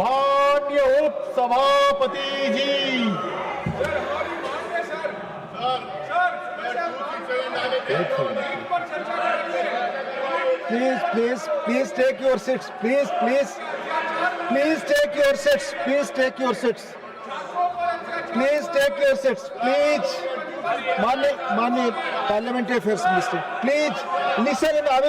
माननीय उप सभापति जी, please take your seats, please take your seats, please take your seats, please माननीय parliamentary affairs minister, please listen in, I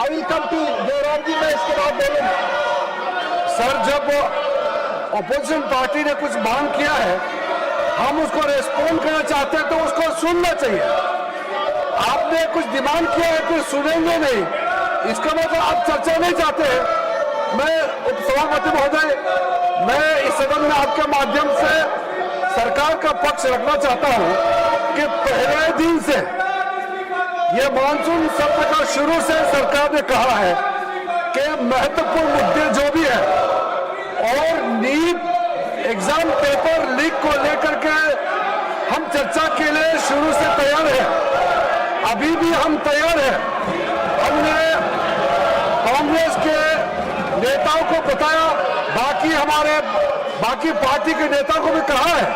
will come to Devram ji, मैं इसके बाद बोलूंगा। सर, जब अपोजिशन पार्टी ने कुछ मांग किया है, हम उसको रेस्पॉन्ड करना चाहते हैं तो उसको सुनना चाहिए। आपने कुछ डिमांड किया है, फिर सुनेंगे नहीं, इसका मतलब आप चर्चा नहीं चाहते हैं। मैं उपसभापति महोदय, मैं इस सदन में आपके माध्यम से सरकार का पक्ष रखना चाहता हूं कि पहले दिन से ये मानसून सत्र का शुरू से सरकार ने कहा है कि महत्वपूर्ण मुद्दे जो भी है और नीट एग्जाम पेपर लीक को लेकर के हम चर्चा के लिए शुरू से तैयार हैं, अभी भी हम तैयार हैं। हमने कांग्रेस के नेताओं को बताया, बाकी पार्टी के नेताओं को भी कहा है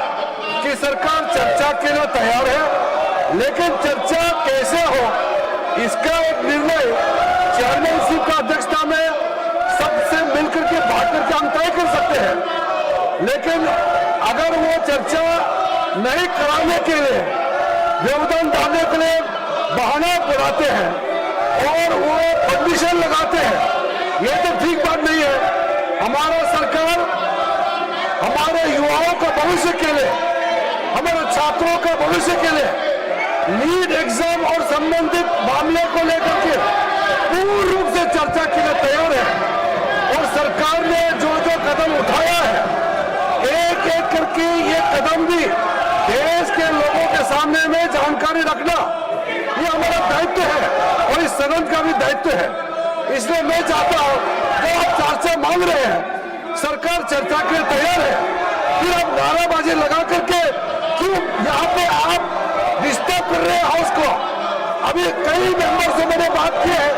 कि सरकार चर्चा के लिए तैयार है, लेकिन चर्चा कैसे हो इसका एक निर्णय चेयरमैनशिप का अध्यक्षता में सबसे मिलकर के बात करके हम तय कर सकते हैं। लेकिन अगर वो चर्चा नहीं कराने के लिए, व्यवधान डालने के लिए बहाना बनाते हैं और वो कंडीशन लगाते हैं, ये तो ठीक बात नहीं है। हमारा सरकार हमारे युवाओं का भविष्य के लिए, हमारे छात्रों का भविष्य के लिए नीट एग्जाम और संबंधित मामले को लेकर के पूर्ण रूप से चर्चा के लिए तैयार है। और सरकार ने जो जो कदम उठाया है, एक एक करके ये कदम भी देश के लोगों के सामने में जानकारी रखना, ये हमारा दायित्व है और इस सदन का भी दायित्व है। इसलिए मैं चाहता हूं, जो आप चर्चा मांग रहे हैं, सरकार चर्चा के लिए तैयार है, फिर आप नाराबाजी लगा करके क्यों यहाँ पे आप डिस्टर्ब कर रहे हैं हाउस को। अभी कई मेंबर से मैंने बात की है,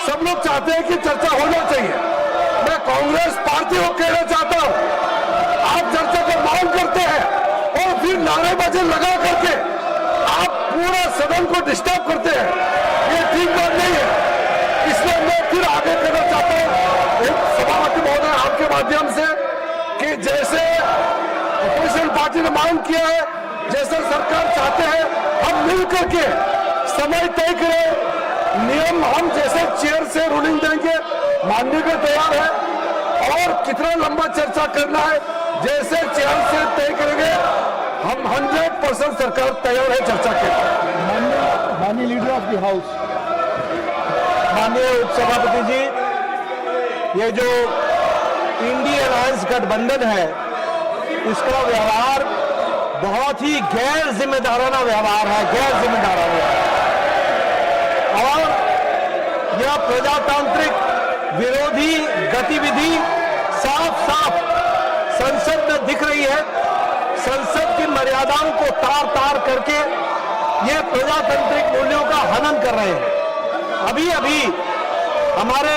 सब लोग चाहते हैं कि चर्चा होना चाहिए। मैं कांग्रेस पार्टी को कहना चाहता हूं, आप चर्चा को मांग करते हैं और फिर नारेबाजी लगा करके आप पूरा सदन को डिस्टर्ब करते हैं, ये ठीक बात नहीं है। इसलिए मैं फिर आगे कहना चाहता हूं सभापति महोदय आपके माध्यम से कि जैसे अपोजिशन पार्टी ने मांग किया है, जैसे सरकार चाहते हैं, हम मिलकर के समय तय करें, नियम हम जैसे चेयर से रूलिंग देंगे, मानने के तैयार है। और कितना लंबा चर्चा करना है, जैसे चेयर से तय करेंगे, हम 100% सरकार तैयार है चर्चा के। माननीय लीडर ऑफ द हाउस, माननीय उपसभापति जी, ये जो इंडिया अलायंस गठबंधन है, इसका व्यवहार बहुत ही गैर जिम्मेदाराना व्यवहार है, और यह प्रजातांत्रिक विरोधी गतिविधि साफ संसद में दिख रही है। संसद की मर्यादाओं को तार करके ये प्रजातांत्रिक मूल्यों का हनन कर रहे हैं। अभी हमारे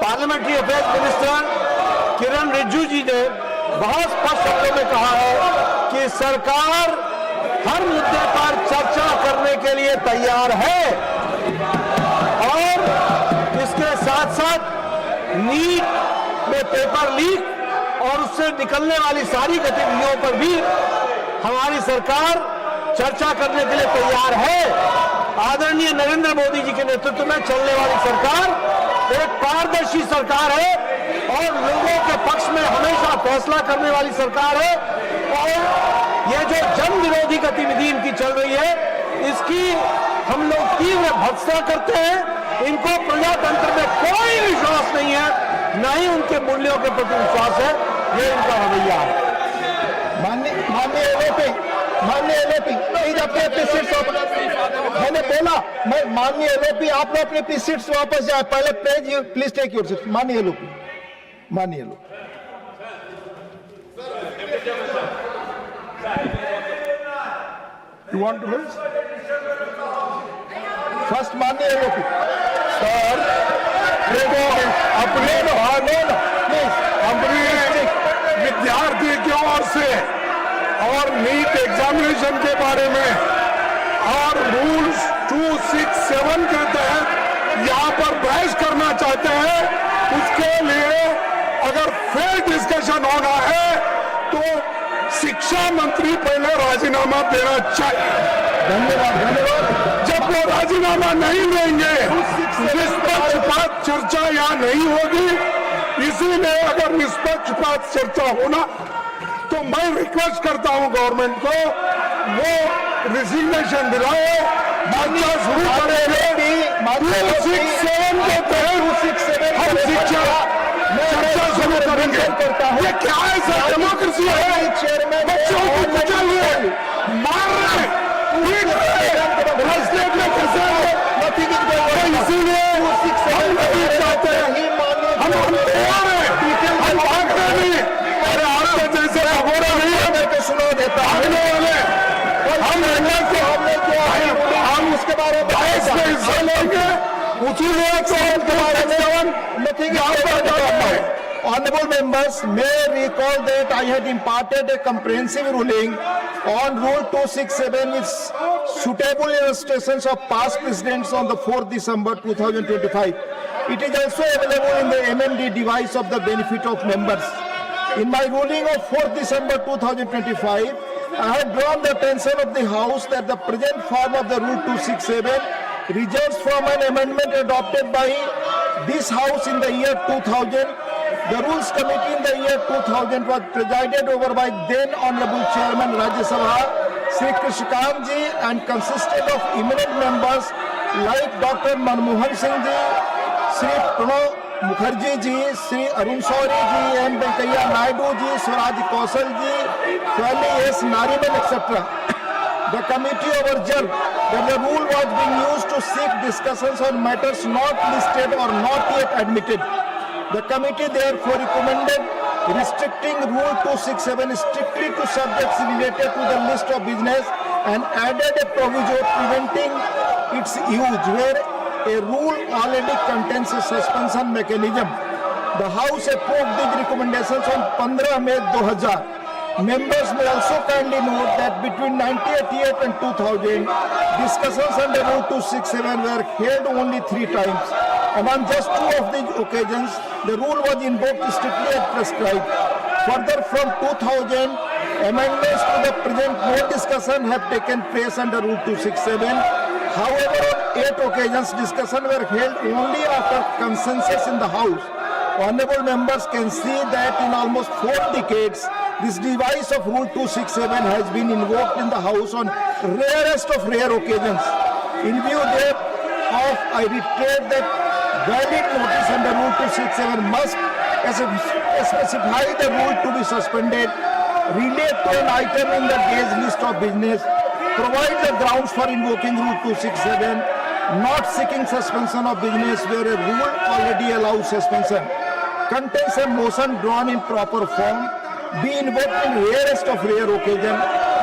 पार्लियामेंट्री अफेयर्स मिनिस्टर किरण रिजिजू जी ने बहुत स्पष्ट शब्दों में कहा है कि सरकार हर मुद्दे पर चर्चा करने के लिए तैयार है, और इसके साथ नीट में पेपर लीक और उससे निकलने वाली सारी गतिविधियों पर भी हमारी सरकार चर्चा करने के लिए तैयार है। आदरणीय नरेंद्र मोदी जी के नेतृत्व में चलने वाली सरकार एक पारदर्शी सरकार है और लोगों के पक्ष में हमेशा फैसला करने वाली सरकार है। और ये जो जन विरोधी गतिविधि इनकी चल रही है, इसकी हम लोग तीव्र भर्त्सना करते हैं। इनको प्रजातंत्र में कोई विश्वास नहीं है, न ही उनके मूल्यों के प्रति विश्वास है, ये इनका रवैया है। माननीय एलओपी, प्लीज अपने सीट्स वापस, मैंने बोला, मैं माननीय एलओपी, आप लोग अपनी सीट्स वापस जाए, पहले प्लीज टेक योर सीट्स। माननीय LOP, you want to lose? First, माननीय एलओपी। सर देखो अपने विद्यार्थी की ओर से और नीट एग्जामिनेशन के बारे में और रूल्स 267 के तहत यहाँ पर बहस करना चाहते हैं, उसके लिए अगर फेयर डिस्कशन होना है तो शिक्षा मंत्री पहले राजीनामा देना चाहिए। धन्यवाद। जब वो राजीनामा नहीं देंगे निष्पक्षपात चर्चा यहाँ नहीं होगी। इसीलिए अगर निष्पक्षपात चर्चा होना तो मैं रिक्वेस्ट करता हूँ गवर्नमेंट को वो रिजिग्नेशन दिलाए, चर्चा शुरू करेंगे। 267 के तहत हम शिक्षा चर्चा शुरू करेंगे। ये क्या है सर, डेमोक्रेसी है? बच्चों को कुचल रहे, मार रहे, पीट रहे, राजनीति में फंसे हैं। इसीलिए हम नहीं चाहते, हम तैयार हैं, हम भाग रहे नहीं। अरे आपके जैसे भगोड़ा नहीं है सुना देता भागने वाले, हम हम उसके बारे में देश में हिस्सा लेंगे, उसीलिए तो Honorable members, may I recall that I had imparted a comprehensive ruling on Rule 267 with suitable illustrations of past precedents on the 4th December 2025. It is also available in the MMD device of the benefit of members. In my ruling of 4th December 2025, I had drawn the attention of the House that the present form of the Rule 267 results from an amendment adopted by this House in the year 2000. The Rules Committee in the year 2000 was presided over by then Honorable Chairman Rajya Sabha, Sri Krishikant ji, and consisted of eminent members like Dr. Manmohan Singh ji, Sri Pranab Mukherjee ji, Sri Arun Shourie ji, M. Venkaiah Naidu ji, Swaraj Kaushal ji, Swami S. Nariman, etc. The committee observed that the rule was being used to seek discussions on matters not listed or not yet admitted. The committee therefore recommended restricting Rule 267 strictly to subjects related to the list of business and added a proviso preventing its use where a rule already contains a suspension mechanism. The House approved these recommendations on 15 May 2000. Members may also kindly note that between 1988 and 2000, discussions under Rule 267 were held only 3 times. Among just 2 of these occasions, the rule was invoked strictly as prescribed. Further, from 2000, amendments to the present no discussion have taken place under Rule 267. However, on 8 occasions, discussions were held only after consensus in the House. Honorable members can see that in almost 4 decades, this device of Rule 267 has been invoked in the House on rarest of rare occasions. In view thereof, I reiterate that valid notice under Rule 267 must specify the rule to be suspended, relate to an item in the day's list of business, provide the grounds for invoking Rule 267, not seeking suspension of business where a rule already allows suspension, contains a motion drawn in proper form, be invoked in rarest of rare occasion.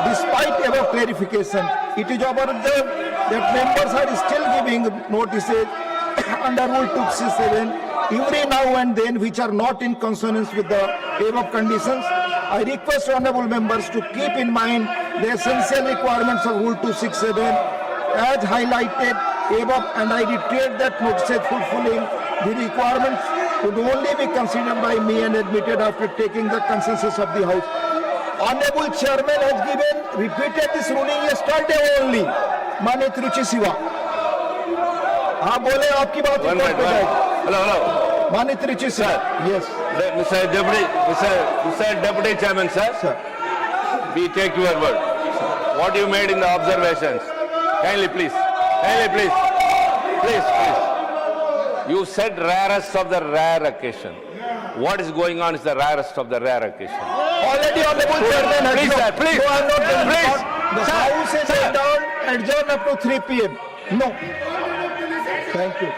Despite above clarification, it is observed that members are still giving notices under Rule 267 every now and then which are not in consonance with the above conditions. I request honorable members to keep in mind the essential requirements of Rule 267 as highlighted above, and I reiterate that notices fulfilling the requirements would only be considered by me and admitted after taking the consensus of the House. Honorable Chairman has repeated this ruling yesterday only. Mane Tiruchi Siva. हाँ बोले आपकी बात One minute, hello. माननीय Trichy sir, yes. Mr. Deputy Chairman, sir. We take your word. What you made in the observations. Kindly, please. Please. You said rarest of the rare occasion. What is going on is the rarest of the rare occasion. Already honorable Chairman has Please, sir, please. No, I'm not done. Please. The House is adjourned up to 3 p.m. No. Thank you.